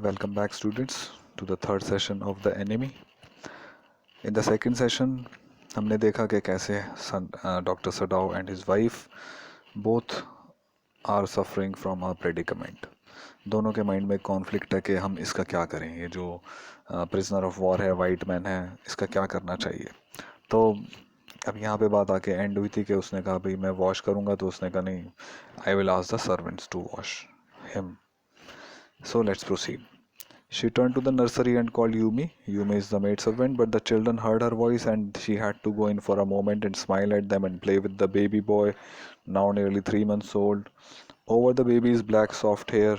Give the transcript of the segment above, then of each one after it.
Welcome back, students, to the third session of the enemy. In the second session, हमने देखा कि कैसे doctor Sadao and his wife both are suffering from a predicament. दोनों के mind में conflict है कि हम इसका क्या करें. ये जो प्रिजनर ऑफ वॉर है, वाइट मैन है, इसका क्या करना चाहिए. तो अब यहाँ पे बात आके एंड हुई थी कि उसने कहा भाई मैं वॉश करूँगा, तो उसने कहा नहीं, I will ask the servants to wash him. So let's proceed. She turned to the nursery and called Yumi. Yumi is the maidservant, but the children heard her voice and she had to go in for a moment and smile at them and play with the baby boy, now nearly 3 months old. Over the baby's black soft hair,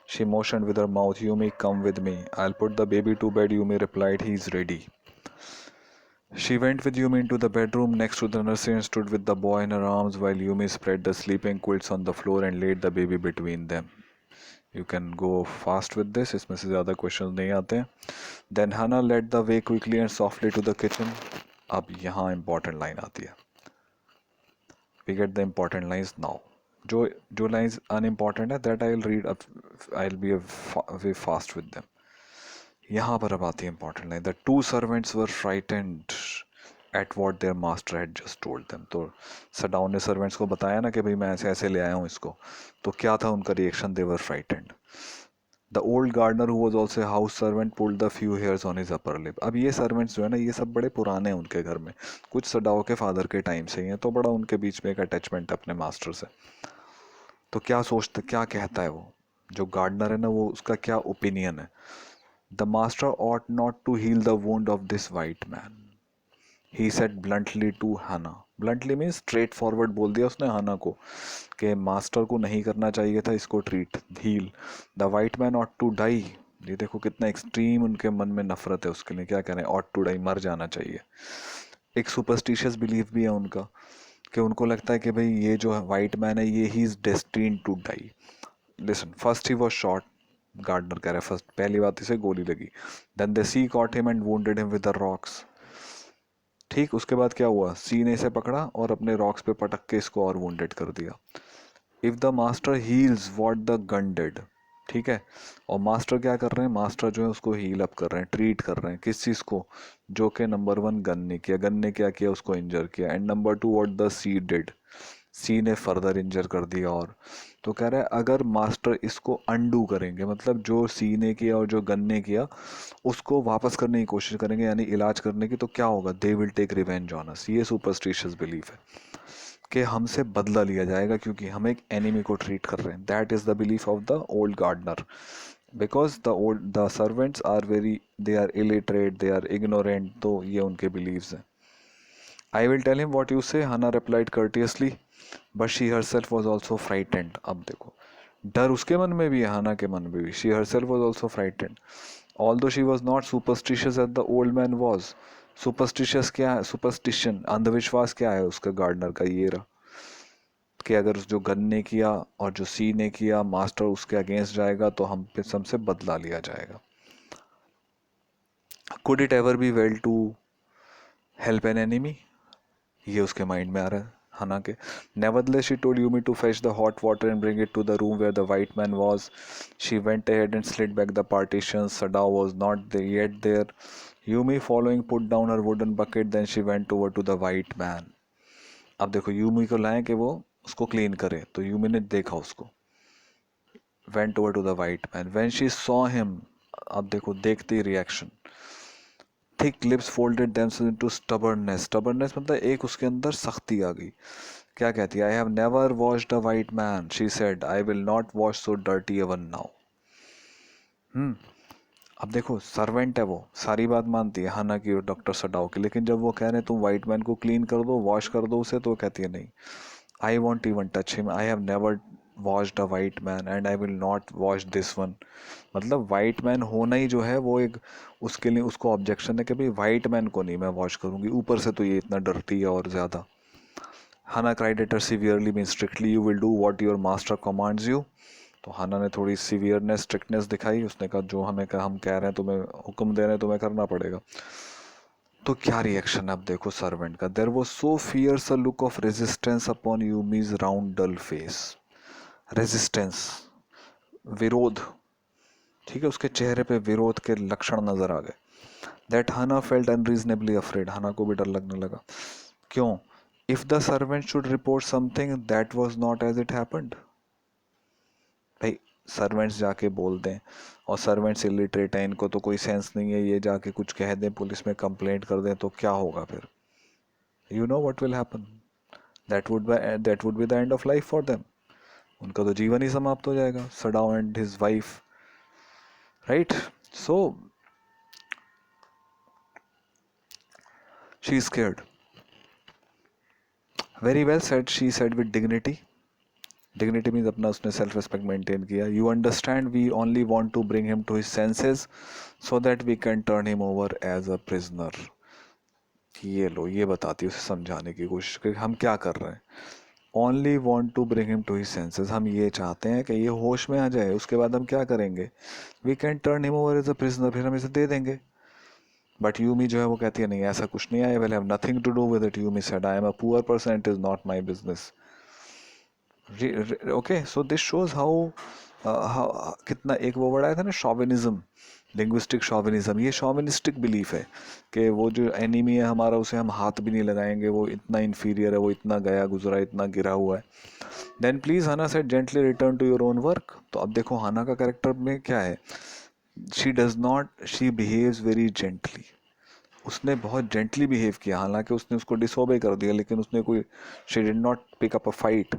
she motioned with her mouth, Yumi, come with me. I'll put the baby to bed, Yumi replied, he's ready. She went with Yumi into the bedroom next to the nursery and stood with the boy in her arms while Yumi spread the sleeping quilts on the floor and laid the baby between them. You can go fast with this, इसमें से ज़्यादा question नहीं आते हैं. Then Hannah led the way quickly and softly to the kitchen. अब यहाँ important line आती है. We get the important lines now. जो lines unimportant है that I'll read up, I'll be way fast with them. यहाँ पर अब आती है important line. The two servants were frightened at what their master had just told them. तो सडाउन ने servants को बताया ना कि भाई मैं ऐसे ऐसे ले आया हूँ इसको. तो क्या था उनका reaction? They were frightened. The old gardener who was also a house servant pulled the few hairs on his upper lip. अब ये सर्वेंट्स जो है ना, ये सब बड़े पुराने हैं उनके घर में, कुछ सडाओ के फादर के टाइम से ही हैं, तो बड़ा उनके बीच में एक अटैचमेंट है अपने मास्टर से. तो क्या सोचते, क्या कहता है वो जो गार्डनर है ना, वो उसका क्या ओपिनियन है? The master ought not to heal the wound of this white man, he said bluntly to Hannah. Bluntly means straight forward बोल दिया उसने हना को कि मास्टर को नहीं करना चाहिए था इसको treat, heal. The white man ought to die. ये देखो कितना एक्सट्रीम उनके मन में नफरत है उसके लिए. क्या कह रहे हैं? ought to die, मर जाना चाहिए. एक सुपरस्टिशियस बिलीफ भी है उनका कि उनको लगता है कि भाई ये जो वाइट मैन है ये he is destined to die. Listen, first he was shot. Gardener कह रहा है फर्स्ट, पहली बात इसे गोली लगी. Then they see caught him and wounded him with the rocks. ठीक, उसके बाद क्या हुआ? सीने से पकड़ा और अपने रॉक्स पे पटक के इसको और वुंडेड कर दिया. If the master heels what the gun did. ठीक है, और मास्टर क्या कर रहे हैं? मास्टर जो है उसको हील अप कर रहे हैं, ट्रीट कर रहे हैं. किस चीज़ को? जो कि नंबर वन गन ने किया. गन ने क्या किया? उसको इंजर किया. And number two what the sea did, sea ने फर्दर इंजर कर दिया. और तो कह रहा है अगर मास्टर इसको अनडू करेंगे, मतलब जो सी ने किया और जो गन ने किया उसको वापस करने की कोशिश करेंगे, यानी इलाज करने की, तो क्या होगा? They will take revenge on us. ये सुपरस्टिशियस बिलीफ है कि हमसे बदला लिया जाएगा क्योंकि हम एक एनिमी को ट्रीट कर रहे हैं. That is the belief of the old gardener. Because the servants are very, they are illiterate, they are ignorant. तो ये उनके बिलीव्स हैं. I will tell him what you say, Hana replied courteously, but she herself was also frightened. अब देखो, डर उसके मन में भी है, हना के मन में भी. She herself was also frightened. Although she was not superstitious at the old man was. Superstitious क्या है? सुपरस्टिशन, अंधविश्वास क्या है उसका गार्डनर का? ये रहा कि अगर जो गन ने किया और जो सी ने किया, मास्टर उसके अगेंस्ट जाएगा तो हम पे सबसे बदला लिया जाएगा. Could it ever be well to help an enemy? ये उसके माइंड में आ रहा है हना के. Nevertheless, she told Yumi to fetch the hot water and bring it to the room where the white man was. She went ahead and slid back the partitions. Sadao was not yet there. Yumi, following, put down her wooden bucket. Then she went over to the white man. अब देखो, Yumi को लाएं कि वो उसको clean करे, तो Yumi ने देखा उसको. Went over to the white man. When she saw him, अब देखो देखते ही reaction. Thick lips folded themselves into stubbornness. Stubbornness मतलब एक उसके अंदर सख्ती आ गई. क्या कहती है? I have never washed a white man, she said. I will not wash so dirty even now. अब देखो, सर्वेंट है वो, सारी बात मानती है हना की और डॉक्टर सडाओ की, लेकिन जब वो कह रहे हैं तुम वाइट मैन को क्लीन कर दो, वॉश कर दो उसे, तो वो कहती है नहीं, I want even touch him, I have never washed a white man and I will not wash this one. मतलब वाइट मैन होना ही जो है वो एक, उसके लिए उसको ऑब्जेक्शन है कि भाई वाइट मैन को नहीं मैं वॉश करूंगी, ऊपर से तो ये इतना डरती है और ज़्यादा. हना cried at her severely mean strictly, you will do what your master commands you. तो हना ने थोड़ी सीवियरनेस, स्ट्रिक्टनेस दिखाई. उसने कहा जो हमें कहा, हम कह रहे हैं तुम्हें, हुक्म दे रहे हैं, तुम्हें करना पड़ेगा. तो क्या रिएक्शन है अब देखो सर्वेंट का. There was so fierce a look of resistance upon Yumi's round dull face. Resistance, विरोध. ठीक है, उसके चेहरे पे विरोध के लक्षण नजर आ गए. दैट हना फेल्ट अनरीजनेबली अफ्रेड, हना को भी डर लगने लगा. क्यों? If the servant should report something that was not as it happened. भाई सर्वेंट्स जाके बोल दें, और सर्वेंट्स इलिटरेट हैं, इनको तो कोई सेंस नहीं है, ये जाके कुछ कह दें, पुलिस में कंप्लेंट कर दें, तो क्या होगा फिर? You know what will happen. That would be the end of life for them. उनका तो जीवन ही समाप्त हो जाएगा. Sadao and his wife, right? So she is scared. Very well said, she said with dignity. Dignity means अपना उसने self respect maintain किया. You understand, we only want to bring him to his senses so that we can turn him over as a prisoner. ये लो, ये बताती है, उसे समझाने की कोशिश करी हम क्या कर रहे हैं. Only want to bring him to his senses, हम ये चाहते हैं कि ये होश में आ जाए. उसके बाद हम क्या करेंगे? We can turn him over as a prisoner, फिर हम इसे दे देंगे. बट यूमी जो है वो कहती है नहीं, ऐसा कुछ नहीं है. I will have nothing to do with it. Yumi said, I am a poor person, it is not my business. Okay, so this shows how कितना एक वो वर्ड आया था ना, शॉविनिज्म, लिंग्विस्टिक शॉविनिज्म. ये शॉविनिस्टिक बिलीफ है कि वो जो एनिमी है हमारा, उसे हम हाथ भी नहीं लगाएंगे, वो इतना इंफीरियर है, वो इतना गया गुजरा, इतना गिरा हुआ है. Then please Hana said gently return to your own work. तो अब देखो हना का कैरेक्टर में क्या है. She does not, she behaves very gently. उसने बहुत जेंटली बिहेव किया, हालांकि उसने उसको डिसोबे कर दिया, लेकिन उसने कोई, she did not pick up a fight.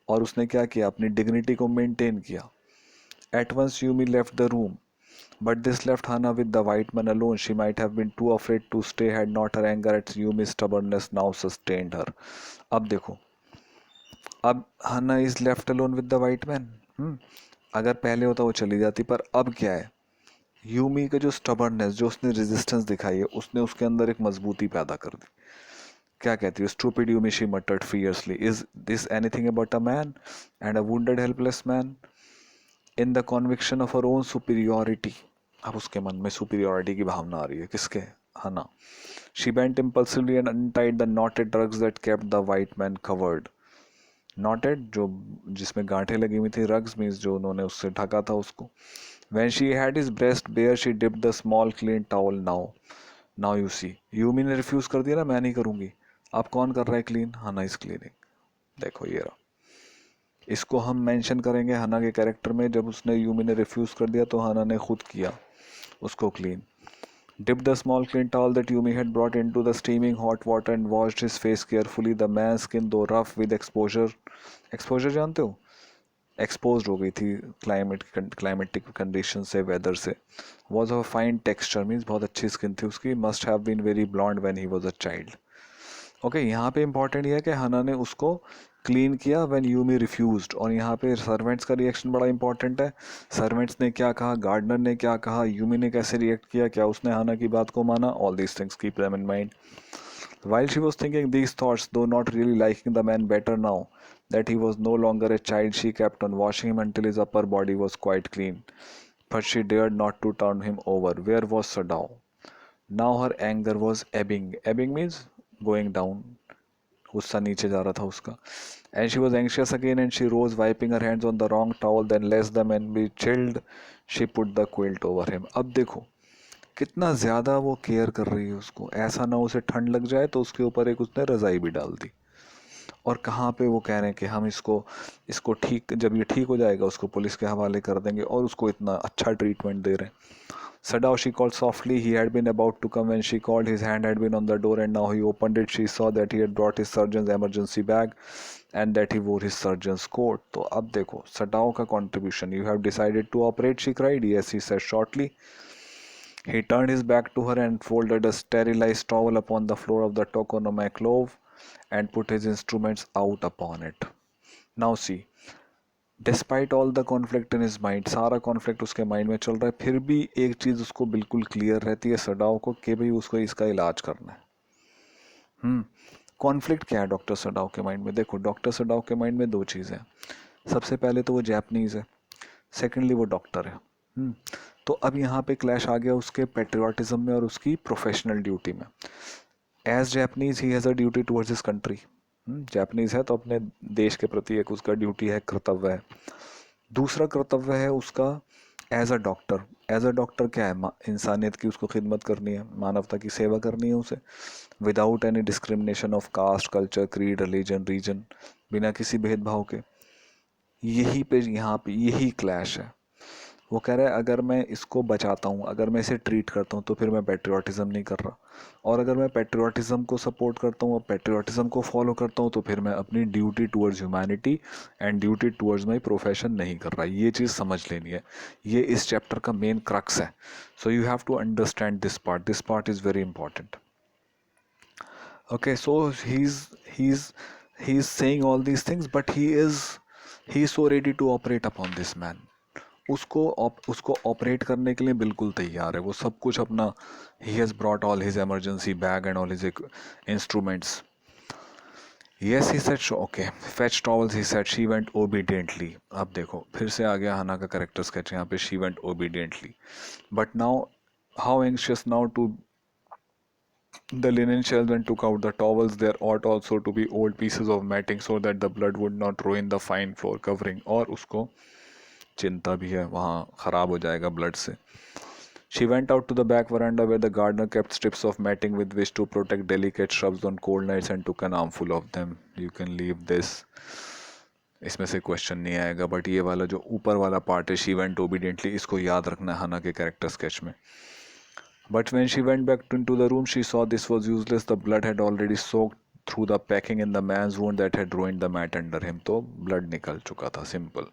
और उसने क्या किया, अपनी डिग्निटी को मेंटेन किया. At once Yumi left the room, but this left Hannah with the white man alone. She might have been too afraid to stay had not her anger at Yumi's stubbornness now sustained her. अब देखो, अब Hannah is left alone with the white man. अगर पहले होता वो चली जाती, पर अब क्या है, यूमी का जो स्टबर्ननेस, जो उसने रेजिस्टेंस दिखाई है, उसने उसके अंदर एक मजबूती पैदा कर दी. क्या कहती है? Stupid Yumi, she मटर्ड fiercely, is this anything about a man and a wounded helpless man in the conviction of her own superiority. अब उसके मन में सुपीरियोरिटी की भावना आ रही है. किसके? हना. She bent impulsively and untied the knotted rugs that kept the white man covered. Knotted, जो जिसमें गांठें लगी हुई थी, rugs means जो उन्होंने उससे ढका था उसको. When she had his breast bare, she dipped the small clean towel. Now you see. Yumi ने रिफ्यूज कर दिया ना, मैं नहीं करूंगी. अब कौन कर रहा है क्लीन? हना इज क्लीनिंग. देखो ये रहा. इसको हम मेंशन करेंगे हना के कैरेक्टर में. जब उसने, यूमी ने रिफ्यूज कर दिया, तो हना ने खुद किया उसको clean. Dipped the small clean towel that Yumi had brought into the steaming hot water and washed his face carefully. The man's skin, though rough with exposure, exposure जानते हो? Exposed हो गई थी climatic condition से, weather से. Was of a fine texture, means बहुत अच्छी skin थी उसकी. Must have been very blonde when he was a child. Okay, यहाँ पे इंपॉर्टेंट ये है कि हना ने उसको क्लीन किया व्हेन यूमी रिफ्यूज्ड. और यहाँ पे सर्वेंट्स का रिएक्शन बड़ा इंपॉर्टेंट है. सर्वेंट्स ने क्या कहा, गार्डनर ने क्या कहा, यूमी ने कैसे रिएक्ट किया, क्या उसने हना की बात को माना. All these things keep them in mind. While she was thinking these thoughts, though not really liking the man better now that he was no longer a child, she kept on washing him until his upper body was quite clean. But she dared not to turn him over. Where was Sadao? Now her anger was ebbing. Ebbing means going down. गुस्सा नीचे जा रहा था उसका. And she was anxious again and she rose, wiping her hands on the wrong towel. Then lest the man be chilled, she put the quilt over him. अब देखो कितना ज़्यादा वो केयर कर रही है उसको. ऐसा ना उसे ठंड लग जाए, तो उसके ऊपर एक उसने रज़ाई भी डाल दी. और कहाँ पे वो कह रहे हैं कि हम इसको इसको ठीक, जब ये ठीक हो जाएगा उसको पुलिस के हवाले कर देंगे, और उसको इतना अच्छा ट्रीटमेंट दे रहे हैं. Sadao, she called softly. He had been about to come when she called. His hand had been on the door and now he opened it. She saw that he had brought his surgeon's emergency bag and that he wore his surgeon's coat. तो अब देखो Sadao का contribution. You have decided to operate, she cried. Yes, he said shortly. He turned his back to her and folded a sterilized towel upon the floor of the tokonomaklov and put his instruments out upon it. Now see. Despite all the conflict in his mind, सारा conflict उसके mind में चल रहा है, फिर भी एक चीज़ उसको बिल्कुल क्लियर रहती है सडाओ को कि भाई उसको इसका इलाज करना है. कॉन्फ्लिक्ट क्या है डॉक्टर सडाओ के माइंड में? देखो डॉक्टर सडाओ के माइंड में दो चीज़ें हैं. सबसे पहले तो वो जैपनीज़ है, सेकेंडली वो डॉक्टर है. तो अब यहाँ पे क्लैश आ गया उसके पेट्रियाटिज्म में और उसकी प्रोफेशनल ड्यूटी में. As Japanese he has a duty towards his country. Japanese है तो अपने देश के प्रति एक उसका ड्यूटी है, कर्तव्य है. दूसरा कर्तव्य है उसका एज अ डॉक्टर क्या है, इंसानियत की उसको खिदमत करनी है, मानवता की सेवा करनी है उसे, without any discrimination of caste, culture, creed, religion, region, बिना किसी भेदभाव के। यही पे यहाँ पे यही क्लैश है। वो कह रहा है अगर मैं इसको बचाता हूँ, अगर मैं इसे ट्रीट करता हूँ तो फिर मैं पेट्रियाटिज्म नहीं कर रहा, और अगर मैं पेट्रियाटिज्म को सपोर्ट करता हूँ और पेट्रियाटिज्म को फॉलो करता हूँ तो फिर मैं अपनी duty towards humanity and duty towards my profession नहीं कर रहा। ये चीज़ समझ लेनी है, ये इस चैप्टर का मेन क्रक्स है। So you have to understand this part is very important. Okay, so he's saying all these things, but he is so ready to operate upon this man. उसको ऑपरेट करने के लिए बिल्कुल तैयार है वो, सब कुछ अपना, he has brought all his emergency bag and all his instruments. Yes, he said, okay, fetch towels, he said, she went obediently. अब देखो फिर से आ गया हना का कैरेक्टर स्केच यहाँ पे, she went obediently. But now, how anxious now to the linen shelves and took out the towels. There ought also to be old pieces of matting so that the blood would not ruin the fine floor covering. और उसको चिंता भी है वहाँ खराब हो जाएगा blood से. She went out to the back veranda where the gardener kept strips of matting with which to protect delicate shrubs on cold nights and took an armful of them. You can leave this. इसमें से question नहीं आएगा, but ये वाला जो ऊपर वाला part है, she went obediently, इसको याद रखना है हना के कैरेक्टर स्केच में. But when she went back into the room, she saw this was useless. The blood had already soaked through the packing in the man's wound that had ruined the mat under him. तो blood निकल चुका था, simple.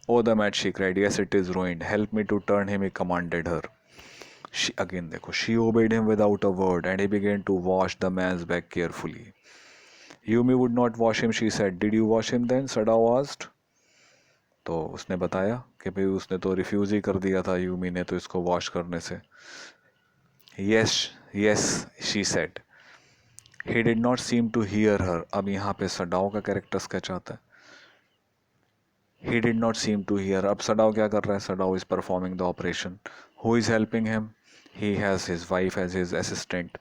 Oh, the mat, she cried. Yes, it is ruined. Help me to turn him, he commanded her. She, again देखो, she obeyed him without a word, and he began to wash the man's back carefully. Yumi would not wash him, she said. Did you wash him then? Sadao asked. तो उसने बताया कि भाई उसने तो refuse ही कर दिया था यूमी ने तो इसको वॉश करने से. Yes, yes, she said. He did not seem to hear her. अब यहाँ पे सडाओ का कैरेक्टर स्केच आता है. He did not seem to hear. अब सडाओ क्या कर रहा है? Sadao is performing the operation. Who is helping him? He has his wife as his assistant.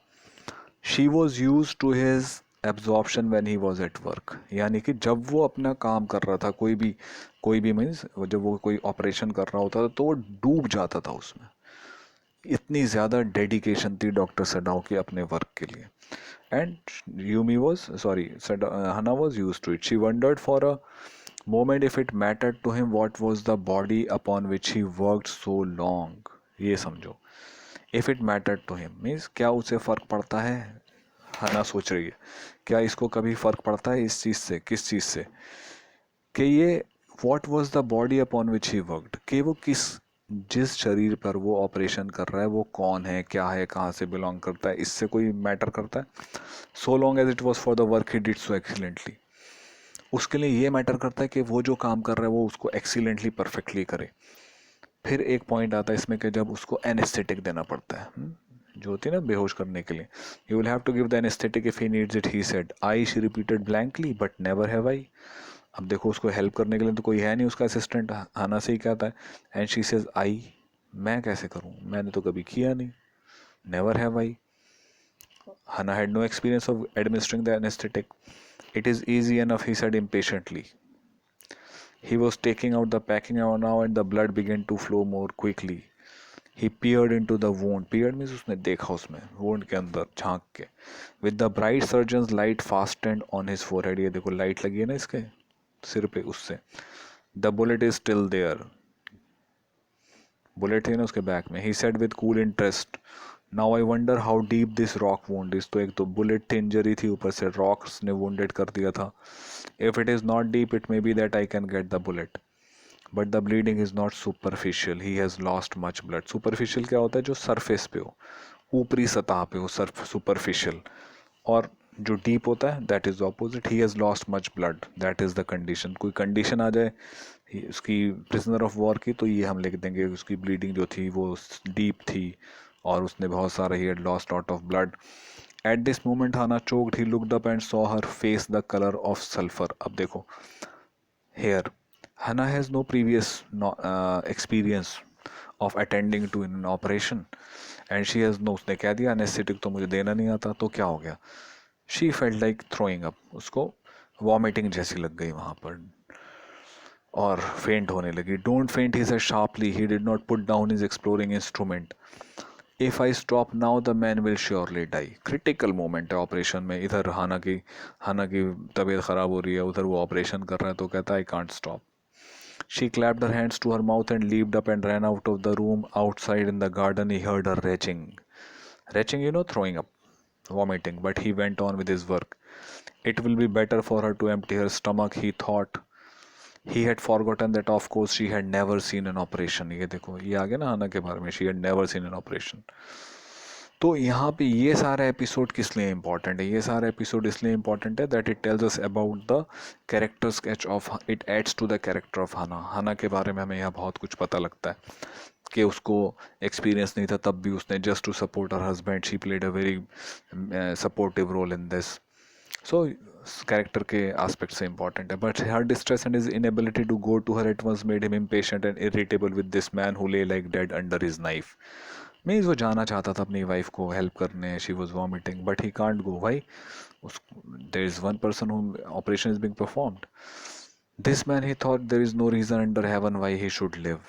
She was used to his absorption when he was at work. यानी कि जब वो अपना काम कर रहा था, कोई भी मीन्स जब वो कोई ऑपरेशन कर रहा होता था तो वो डूब जाता था उसमें. इतनी ज़्यादा डेडिकेशन थी डॉक्टर सडाओ की अपने वर्क के लिए. And Yumi was Hana was used to it. She wondered for a moment if it mattered to him what was the body upon which he worked so long. ये समझो, if it mattered to him means क्या उसे फ़र्क पड़ता है. हना सोच रही है क्या इसको कभी फ़र्क पड़ता है इस चीज़ से, किस चीज़ से, कि ये what was the body upon which he worked, कि वो जिस शरीर पर वो ऑपरेशन कर रहा है वो कौन है, क्या है, कहाँ से बिलोंग करता है, इससे कोई मैटर करता है. So long as it was for the work he did so excellently. उसके लिए ये मैटर करता है कि वो जो काम कर रहा है वो उसको एक्सीलेंटली परफेक्टली करे. फिर एक पॉइंट आता है इसमें कि जब उसको एनेस्थेटिक देना पड़ता है, जो होती है ना बेहोश करने के लिए. You will have to give the anaesthetic if he needs it, he said. I, she repeated blankly, but never have I. अब देखो उसको हेल्प करने के लिए तो कोई है नहीं उसका असिस्टेंट, आना से ही कहता है. एंड शी सेज आई, मैं कैसे करूं, मैंने तो कभी किया नहीं. Never have I. Hannah had no experience of administering the anesthetic. It is easy enough, he said impatiently. He was taking out the packing now and the blood began to flow more quickly. He peered into the wound. Peered means उसने देखा उसमें, wound के अंदर झांक के. With the bright surgeon's light fastened on his forehead. ये देखो light लगी है ना इसके सिर पे, उससे. The bullet is still there. Bullet थी ना उसके बैक में. He said with cool interest. Now I wonder how deep this rock wound is. तो एक तो बुलेट थी, इंजरी थी, ऊपर से रॉक्स ने wounded कर दिया था. If it is not deep, it may be that I can get the bullet. But the bleeding is not superficial. He has lost much blood. Superficial क्या होता है? जो surface पे हो, ऊपरी सतह पे हो, superficial. और जो डीप होता है that is opposite. He has lost much blood, that is the condition. कोई कंडीशन आ जाए उसकी प्रिजनर ऑफ वॉर की तो ये हम लिख देंगे उसकी ब्लीडिंग जो थी वो डीप थी और उसने बहुत सारा he lost lot of blood. At this moment Hana choked. He looked up and saw her face the colour of sulphur. अब देखो here, Hana has no previous experience of attending to an operation and she has no. उसने कह दिया anaesthetic तो मुझे देना नहीं आता, तो क्या हो गया? She felt like throwing up. उसको वॉमिटिंग जैसी लग गई वहाँ पर. और फेंट होने लगी. Don't faint, he said sharply. He did not put down his exploring instrument. If I stop now the man will surely die. Critical moment है ऑपरेशन में. इधर हाना की तबीयत खराब हो रही है, उधर वो ऑपरेशन कर रहा है, तो कहता है I can't stop. She clapped her hands to her mouth and leaped up and ran out of the room. Outside in the garden, he heard her retching. Retching, throwing up, vomiting, but he went on with his work. It will be better for her to empty her stomach, he thought. He had forgotten that, of course, she had never seen an operation. ये देखो, ये आ गया ना हाना के बारे में. She had never seen an operation. तो यहाँ पे ये सारा एपिसोड किस लिए इम्पोर्टेंट है? ये सारा एपिसोड इसलिए इम्पोर्टेंट है that it tells us about the character sketch of, it adds to the character of Hana के बारे में हमें यहाँ बहुत कुछ पता लगता है कि उसको एक्सपीरियंस नहीं था, तब भी उसने just to support her husband she played a very supportive role in this. So character के एस्पेक्ट से इंपॉर्टेंट है. But her distress and his inability to go to her at once made him impatient and irritable with this man who lay like dead under his knife. Means वो जाना चाहता था अपनी wife को help करने. She was vomiting but he can't go. Why? There is one person who operation is being performed. This man he thought there is no reason under heaven why he should live.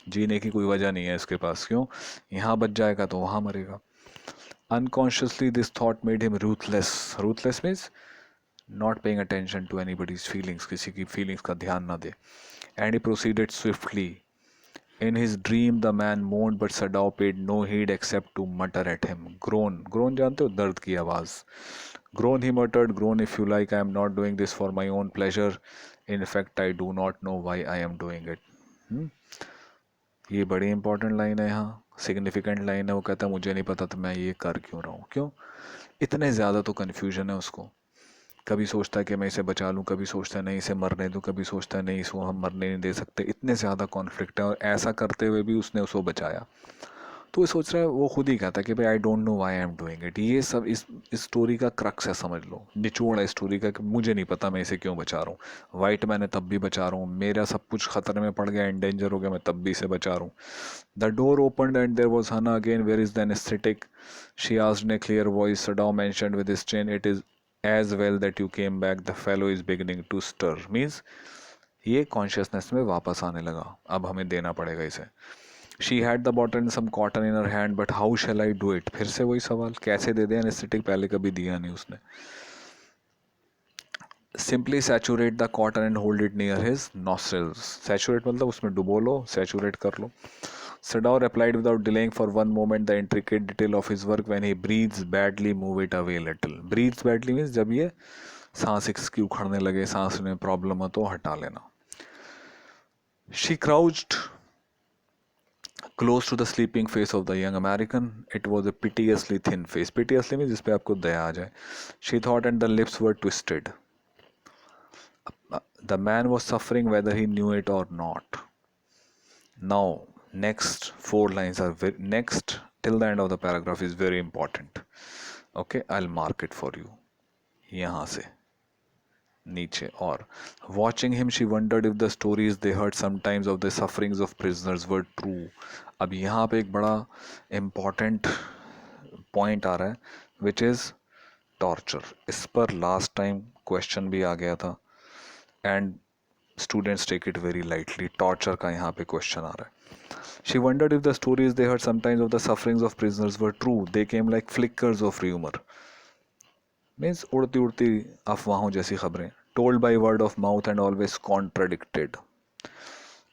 जीने की कोई वजह नहीं है इसके पास. क्यों? यहाँ बच जाएगा तो वहाँ मरेगा. Unconsciously, this thought made him ruthless. Ruthless means not paying attention to anybody's feelings. किसी की feelings का ध्यान ना दे. And he proceeded swiftly. In his dream, the man moaned, but Sadao paid no heed except to mutter at him. Groan. Groan जानते हो? दर्द की आवाज़. Groan, he muttered. Groan if you like. I am not doing this for my own pleasure. In fact, I do not know why I am doing it. ये बड़ी important line है, यहाँ significant line है. वो कहता है मुझे नहीं पता तो मैं ये कर क्यों रहा हूँ. क्यों? इतने ज़्यादा तो कन्फ्यूजन है उसको. कभी सोचता है कि मैं इसे बचा लूँ, कभी सोचता है नहीं इसे मरने दूँ, कभी सोचता है नहीं इसको हम मरने नहीं दे सकते. इतने ज़्यादा कॉन्फ्लिक्ट है और ऐसा करते हुए भी उसने उसको बचाया. तो वो सोच रहा है, वो खुद ही कहता है कि भाई I don't know why I am doing it. ये सब इस स्टोरी का क्रक्स है, समझ लो, निचोड़ है स्टोरी का कि मुझे नहीं पता मैं इसे क्यों बचा रहा हूँ. वाइट मैंने तब भी बचा रहा हूँ, मेरा सब कुछ खतरे में पड़ गया, एंडेंजर हो गया, मैं तब भी इसे बचा रहा हूँ. The door opened and there was Hana again. Where is the anaesthetic? She asked in a clear voice. Sadao mentioned with his chin, it is as well that you came back. The fellow is beginning to stir. Means ये consciousness में वापस आने लगा, अब हमें देना पड़ेगा इसे. She had the bottle in some cotton in her hand, but how shall I do it? फिर से वही सवाल, कैसे दे दें एनेस्थेटिक? पहले कभी दिया नहीं उसने. Simply saturate the cotton and hold it near his nostrils. Saturate मतलब उसमें डुबो लो, सैचुरेट कर लो. Sadao replied without delaying for one moment the intricate detail of his work. When he breathes badly, move it away little. Breathes badly means जब ये सांस इसकी उखड़ने लगे, सांस में प्रॉब्लम हो तो हटा लेना. She crouched close to the sleeping face of the young American. It was a piteously thin face. Piteously means जिस पे आपको दया आ जाए. She thought, and the lips were twisted. The man was suffering whether he knew it or not. Now, next 4 lines are next till the end of the paragraph is very important. Okay, I'll mark it for you. यहाँ से नीचे. और watching him she wondered if the stories they heard sometimes of the sufferings of prisoners were true. अब यहाँ पे एक बड़ा important point आ रहा है which is torture. इस पर last time question भी आ गया था and students take it very lightly. Torture का यहाँ पे question आ रहा है. She wondered if the stories they heard sometimes of the sufferings of prisoners were true. They came like flickers of rumor. Means उड़ती उड़ती अफवाहों जैसी खबरें. Told by word of mouth and always contradicted.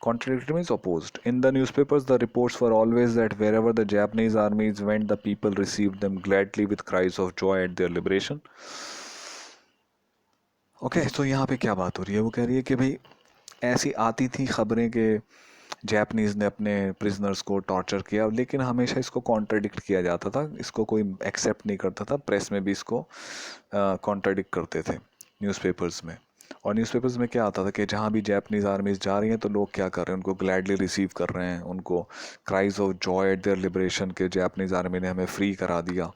Contradicted means opposed. In the newspapers, the reports were always that wherever the Japanese armies went, the people received them gladly with cries of joy at their liberation. Okay, so यहाँ पे क्या बात हो रही है? वो कह रही है कि भाई ऐसी आती थी खबरें कि जैपनीज़ ने अपने प्रिजनर्स को टॉर्चर किया, लेकिन हमेशा इसको कॉन्ट्राडिक्ट किया जाता था, इसको कोई एक्सेप्ट नहीं करता था. प्रेस में भी इसको कॉन्ट्राडिक्ट करते थे न्यूज़पेपर्स में. और न्यूज़पेपर्स में क्या आता था कि जहाँ भी जैपनीज़ आर्मीज जा रही हैं तो लोग क्या कर रहे हैं, उनको ग्लैडली रिसीव कर रहे हैं, उनको cries of Joy eight there liberation के जैपनीज़ आर्मी ने हमें फ्री करा दिया.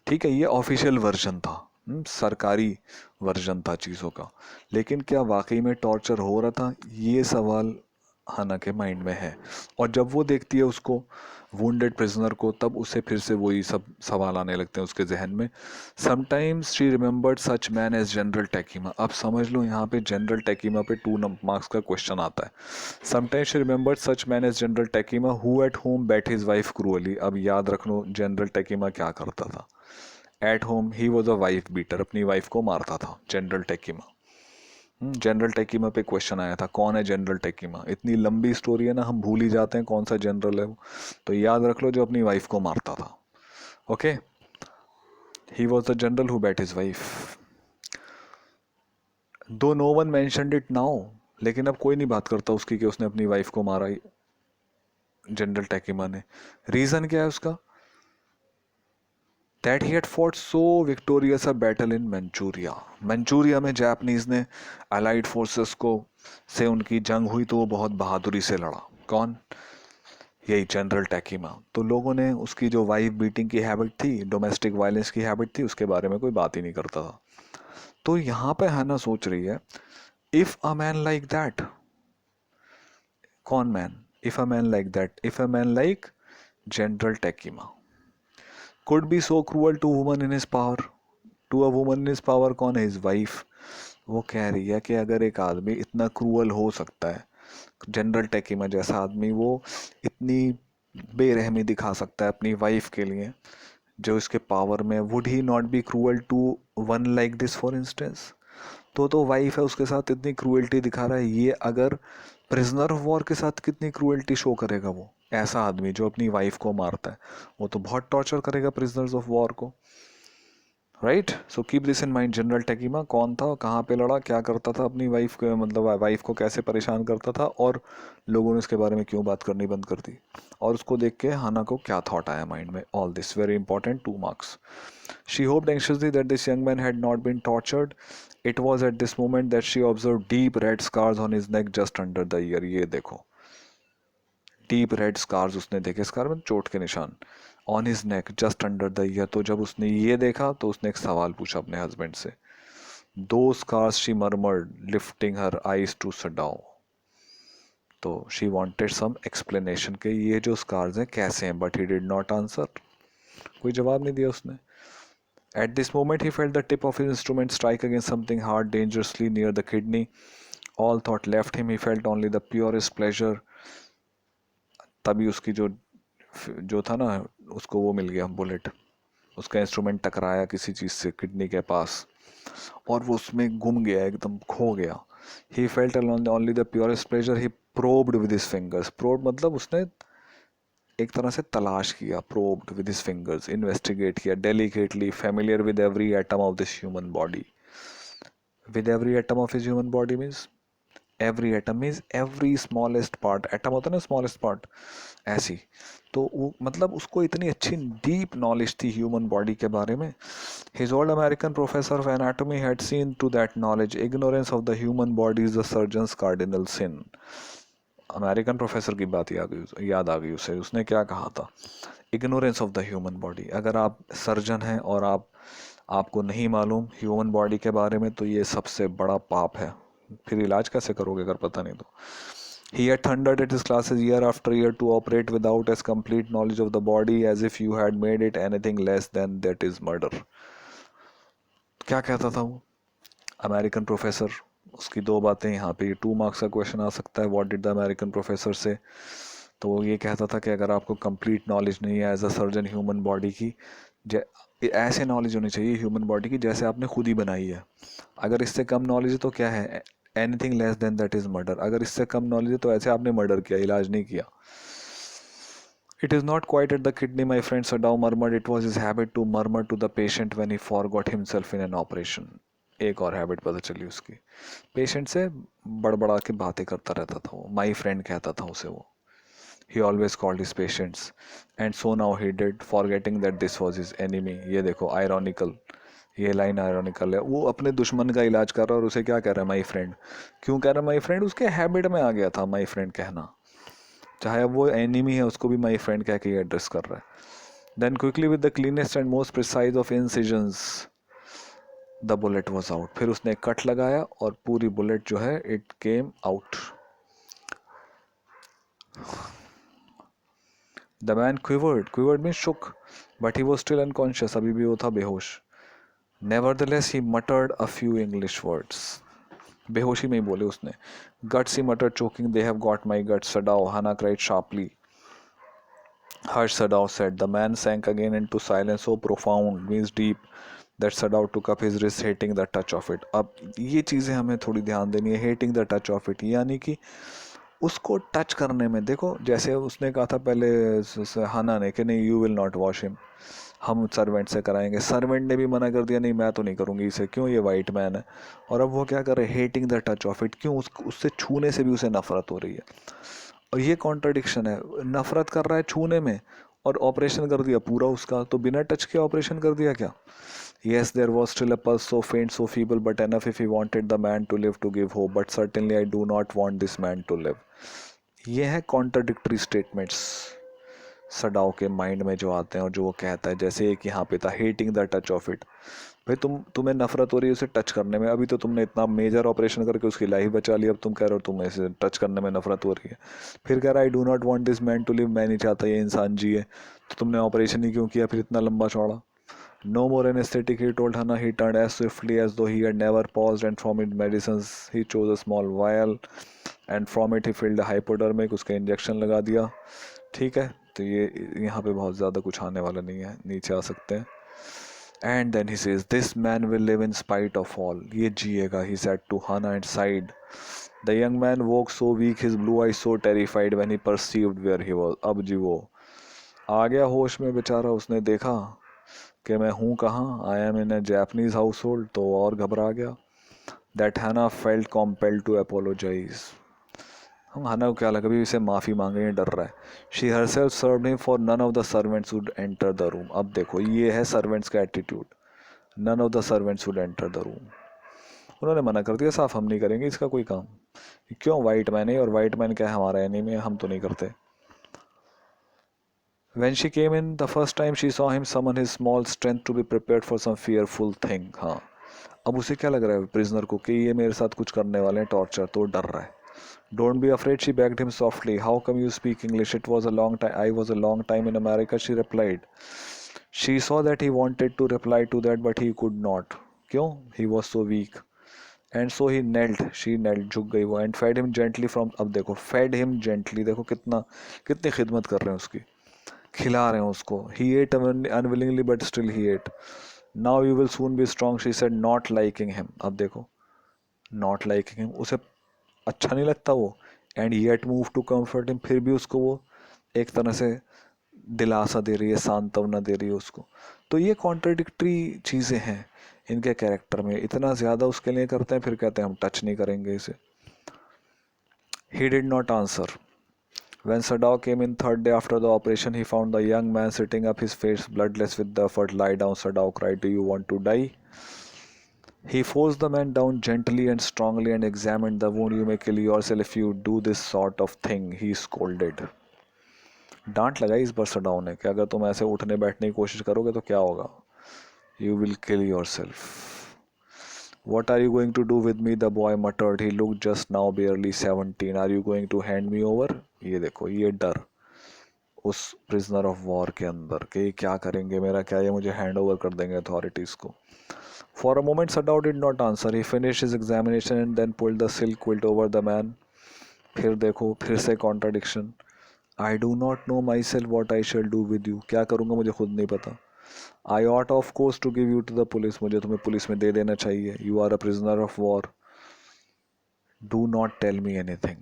ठीक है, ये ऑफिशियल वर्जन था, सरकारी वर्जन था चीज़ों का. लेकिन क्या वाकई में टॉर्चर हो रहा था? ये सवाल हाना के माइंड में है। और जब वो देखती है उसको वुंडेड प्रिजनर को, तब उसे फिर से वही सब सवाल आने लगते हैं उसके जहन में। Sometimes she remembered such man as General Takima. अब समझ लो यहाँ पे जनरल टेकीमा पे 2 मार्क्स का क्वेश्चन आता है। Sometimes she remembered such man as General Takima who at home beat his wife cruelly. अब याद रख लो जनरल टेकीमा क्या करता था। At home he was a wife beater, अपनी वाइफ को मारता था जनरल टेकीमा। जनरल टेकीमा पे क्वेश्चन आया था कौन है जनरल टेकीमा। इतनी लंबी स्टोरी है ना, हम भूल ही जाते हैं कौन सा जनरल है वो। तो याद रख लो जो अपनी वाइफ को मारता था। Okay, he was the general who beat his wife. Though no one mentioned it now, लेकिन अब कोई नहीं बात करता उसकी कि उसने अपनी वाइफ को मारा जनरल टेकीमा ने। रीजन क्या है उसका? That he had fought so victorious a battle in Manchuria. Manchuria में जापानीज ने अलाइड फोर्सेस को से उनकी जंग हुई तो वो बहुत बहादुरी से लड़ा। कौन? यही जनरल टेकीमा। तो लोगों ने उसकी जो वाइफ बीटिंग की हैबिट थी, डोमेस्टिक वायलेंस की हैबिट थी, उसके बारे में कोई बात ही नहीं करता था। तो यहाँ पे हैना सोच रही है if a man like that, कौन man? If a man like that, if a man like General Takima could be so cruel to woman in his power, to a woman in his power, कौन है? his wife। वो कह रही है कि अगर एक आदमी इतना क्रूअल हो सकता है, जनरल टेकीमा जैसा आदमी वो इतनी बेरहमी दिखा सकता है अपनी वाइफ के लिए जो इसके पावर में, would he not be cruel to one like this for instance. तो वाइफ है उसके साथ इतनी क्रूएल्टी दिखा रहा है, ये अगर प्रिजनर ऑफ वॉर के साथ कितनी क्रूएल्टी शो करेगा वो। ऐसा आदमी जो अपनी वाइफ को मारता है वो तो बहुत टॉर्चर करेगा प्रिजनर्स ऑफ वॉर को, right? So keep this in mind. General Takima कौन था, कहाँ पे लड़ा, क्या करता था, अपनी वाइफ को मतलब वाइफ को कैसे परेशान करता था, और लोगों ने इसके बारे में क्यों बात करनी बंद कर दी, और उसको देख के हाना को क्या थॉट आया माइंड में। All this very important, 2 marks. She hoped anxiously that this young man had not been tortured. It was at this moment that she observed deep red scars on his neck just under the ear. ये देखो, deep red scars उसने देखे, scar में चोट के निशान, on his neck just under the year. तो जब उसने ये देखा तो उसने एक सवाल पूछा अपने हस्बैंड से। Two scars she murmured lifting her eyes to Sadao. तो शी वांटेड सम एक्सप्लेनेशन के ये जो स्कार्स हैं कैसे हैं, but he did not answer. कोई जवाब नहीं दिया उसने। At this moment, he felt the tip of his instrument strike against something hard dangerously near the kidney. All thought left him. He felt only the purest pleasure. तभी उसकी जो था ना, उसको वो मिल गया बुलेट। उसका इंस्ट्रूमेंट टकराया किसी चीज़ से किडनी के पास और वो उसमें गुम गया, एकदम खो गया। He felt only the purest pleasure. He probed with his fingers. Probed मतलब उसने एक तरह से तलाश किया, probed with his fingers, investigate किया delicately, familiar with every atom of this human body. With every atom of his human body means every atom means every smallest part. Atom होता है ना स्मॉलेस्ट पार्ट, ऐसी। तो वो मतलब उसको इतनी अच्छी डीप नॉलेज थी ह्यूमन बॉडी के बारे में। His old American professor of anatomy had seen to that knowledge ignorance of the human body is the surgeon's cardinal sin. American professor की बात याद आ गई उसे। उसने क्या कहा था? Ignorance of the human body. अगर आप सर्जन हैं और आपको नहीं मालूम ह्यूमन बॉडी के बारे में तो ये सबसे बड़ा पाप है। फिर इलाज कैसे करोगे अगर पता नहीं तो। He had thundered at his classes year after year to operate without as complete knowledge of the body as if you had made it anything less than that is murder. क्या कहता था वो अमेरिकन प्रोफेसर? उसकी 2 बातें यहाँ पे, 2 marks का question आ सकता है। What did the American professor से? तो वो ये कहता था कि अगर आपको कंप्लीट नॉलेज नहीं है as a surgeon human body की, ऐसे नॉलेज होनी चाहिए ह्यूमन बॉडी की जैसे आपने खुद ही बनाई है। अगर इससे कम नॉलेज है तो क्या है? Anything less than that is murder. अगर इससे कम नॉलेज है तो ऐसे आपने मर्डर किया, इलाज नहीं किया। It is not quite at the kidney, my friend Sadao murmured. It was his habit to murmur to the patient when he forgot himself in an operation. एक और हैबिट पता चली उसकी, पेशेंट से बड़बड़ा के बातें करता रहता था वो। माई फ्रेंड कहता था उसे वो। He always called his patients, and so now he did, forgetting that this was his enemy. ये देखो ironical, ये लाइन आयरॉनिकल है। वो अपने दुश्मन का इलाज कर रहा है और उसे क्या कह रहा है? My friend. क्यों कह रहा है माई फ्रेंड? उसके हैबिट में आ गया था माई फ्रेंड कहना, चाहे अब वो एनिमी है उसको भी माई फ्रेंड कह के एड्रेस कर रहा है। Then quickly with the cleanest and most precise of incisions the bullet was out. फिर उसने कट लगाया और पूरी बुलेट जो है it came out. The man quivered. Quivered means shook, but he was still unconscious. अभी भी वो था बेहोश. Nevertheless, he muttered a few English words. बेहोशी में ही बोले उसने. Guts, he muttered, choking. They have got my guts. Sadao, Hannah cried sharply. Hush, Sadao said. The man sank again into silence so profound, means deep, that Sadao took up his wrist, hating the touch of it. अब ये चीज़ें हमें थोड़ी ध्यान देनी है. Hating the touch of it, यानी कि उसको टच करने में. देखो जैसे उसने कहा था पहले हाना ने कि नहीं, you will not wash him, हम सर्वेंट से कराएंगे. सर्वेंट ने भी मना कर दिया, नहीं मैं तो नहीं करूँगी इसे, क्यों, ये वाइट मैन है. और अब वो क्या कर रहे, hating the touch of it. क्यों, उससे छूने से भी उसे नफरत हो रही है. और ये कॉन्ट्रडिक्शन है. नफरत कर रहा है छूने में और ऑपरेशन कर दिया पूरा उसका. तो बिना टच के ऑपरेशन कर दिया क्या. Yes, there was still a pulse, so faint, so feeble, but enough if he wanted the man to live to give hope. But certainly I do not want this man to live. ये है contradictory statements Sadao के mind में जो आते हैं और जो वो कहता है. जैसे एक यहाँ पे था, hating the touch of it. भाई तुम्हें नफरत हो रही है उसे टच करने में. अभी तो तुमने इतना मेजर ऑपरेशन करके उसकी लाइफ बचा ली, अब तुम कह रहे हो तुम्हें इसे टच करने में नफरत हो रही है. फिर कह रहा है I do not want this man to live, मैं नहीं चाहता ये इंसान जिए. तो तुमने ऑपरेशन ही क्यों किया फिर इतना लंबा चौड़ा. No more anesthetic, he told Hannah. He turned as swiftly as though he had never paused, and from his medicines he chose a small vial, and from it he filled a hypodermic. उसका injection लगा दिया. ठीक है, तो ये यहाँ पे बहुत ज़्यादा कुछ आने वाला नहीं है, नीचे आ सकते हैं. And then he says, this man will live in spite of all. ये जिएगा, he said to Hannah and sighed. The young man woke so weak, his blue eyes so terrified when he perceived where he was. अब जी वो आ गया होश में बेचारा. उसने देखा कि मैं हूँ कहाँ, I am in A Japanese house hold. तो और घबरा गया. दैट हैना फेल्ट कॉम्पेल्ड टू अपोलोजाइज. हम हाना को क्या लगा, अभी इसे माफ़ी मांगने डर रहा है. She herself served him for none of the servants would enter the room. अब देखो ये है सर्वेंट्स का attitude. None of the servants would enter the room. उन्होंने मना कर दिया साफ, हम नहीं करेंगे इसका कोई काम. क्यों, वाइट मैन है, और वाइट मैन क्या है, हमारा एनिमी है, हम तो नहीं करते. When she came in the first time, she saw him summon his small strength to be prepared for some fearful thing. हाँ, अब उसे क्या लग रहा है प्रिजनर को कि ये मेरे साथ कुछ करने वाले हैं, टॉर्चर. तो डर रहा है. Don't be afraid, she begged him softly. How come you speak English? It was a long time. I was a long time in America, she replied. She saw that he wanted to reply to that, but he could not. क्यों? He was so weak. And so he knelt. She knelt, झुक गई वो. And fed him gently from. अब देखो, fed him gently. देखो कितनी खिदमत कर रहे हैं उसकी, खिला रहे हैं उसको. He ate unwillingly but still he ate. Now you will soon be strong, she said, not liking him. अब देखो, not liking him, उसे अच्छा नहीं लगता वो. And yet moved to comfort him, फिर भी उसको वो एक तरह से दिलासा दे रही है, सांत्वना दे रही है उसको. तो ये कॉन्ट्रडिक्टरी चीज़ें हैं इनके कैरेक्टर में. इतना ज़्यादा उसके लिए करते हैं, फिर कहते हैं हम टच नहीं करेंगे इसे. He did not answer. When Sadao came in third day after the operation, he found the young man sitting up, his face bloodless with the effort. Lie down, Sadao cried. Do you want to die? He forced the man down gently and strongly and examined the wound. You may kill yourself if you do this sort of thing, he scolded. डांट लगाई इस बार Sadao ने कि अगर तुम ऐसे उठने बैठने की कोशिश करोगे तो क्या होगा. You will kill yourself. What are you going to do with me? The boy muttered. He looked just now barely 17. Are you going to hand me over? ये देखो, ये डर उस प्रिजनर ऑफ वॉर के अंदर कि क्या करेंगे, मेरा क्या, ये मुझे हैंड ओवर कर देंगे अथॉरिटीज़ को. For a moment Sadao did not answer. He finished his examination and then pulled the silk quilt over the man. फिर देखो, फिर से contradiction. I do not know myself what I shall do with you. क्या करूँगा मुझे खुद नहीं पता. I ought of course to give you to the police. मुझे तुम्हें पुलिस में दे देना चाहिए. You are a prisoner of war. Do not tell me anything.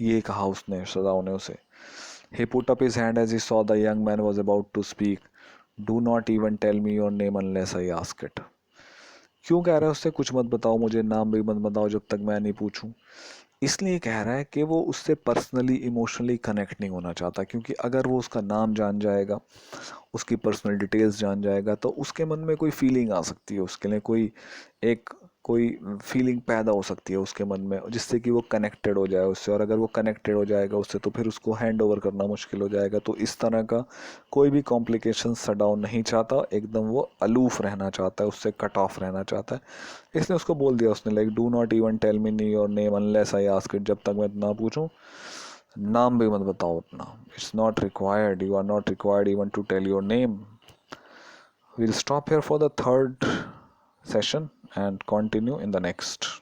ये कहा उसने, सदाओ ने उसे. He put up his hand as he saw the young man was about to speak. Do not even tell me your name unless I ask it. क्यों कह रहा है उससे, कुछ मत बताओ मुझे, नाम भी मत बताओ जब तक मैं नहीं पूछूं. इसलिए कह रहा है कि वो उससे पर्सनली इमोशनली कनेक्ट नहीं होना चाहता, क्योंकि अगर वो उसका नाम जान जाएगा, उसकी पर्सनल डिटेल्स जान जाएगा, तो उसके मन में कोई फीलिंग आ सकती है, उसके लिए कोई फीलिंग पैदा हो सकती है उसके मन में, जिससे कि वो कनेक्टेड हो जाए उससे. और अगर वो कनेक्टेड हो जाएगा उससे तो फिर उसको हैंड ओवर करना मुश्किल हो जाएगा. तो इस तरह का कोई भी कॉम्प्लिकेशन सडाउन नहीं चाहता, एकदम वो अलूफ रहना चाहता है, उससे कट ऑफ रहना चाहता है. इसने उसको बोल दिया उसने, like do not even tell me your name unless I ask it. जब तक मैं ना पूछूं नाम भी मत बताओ अपना. It's not required. You are not required even to tell your name. We'll stop here for the third session and continue in the next.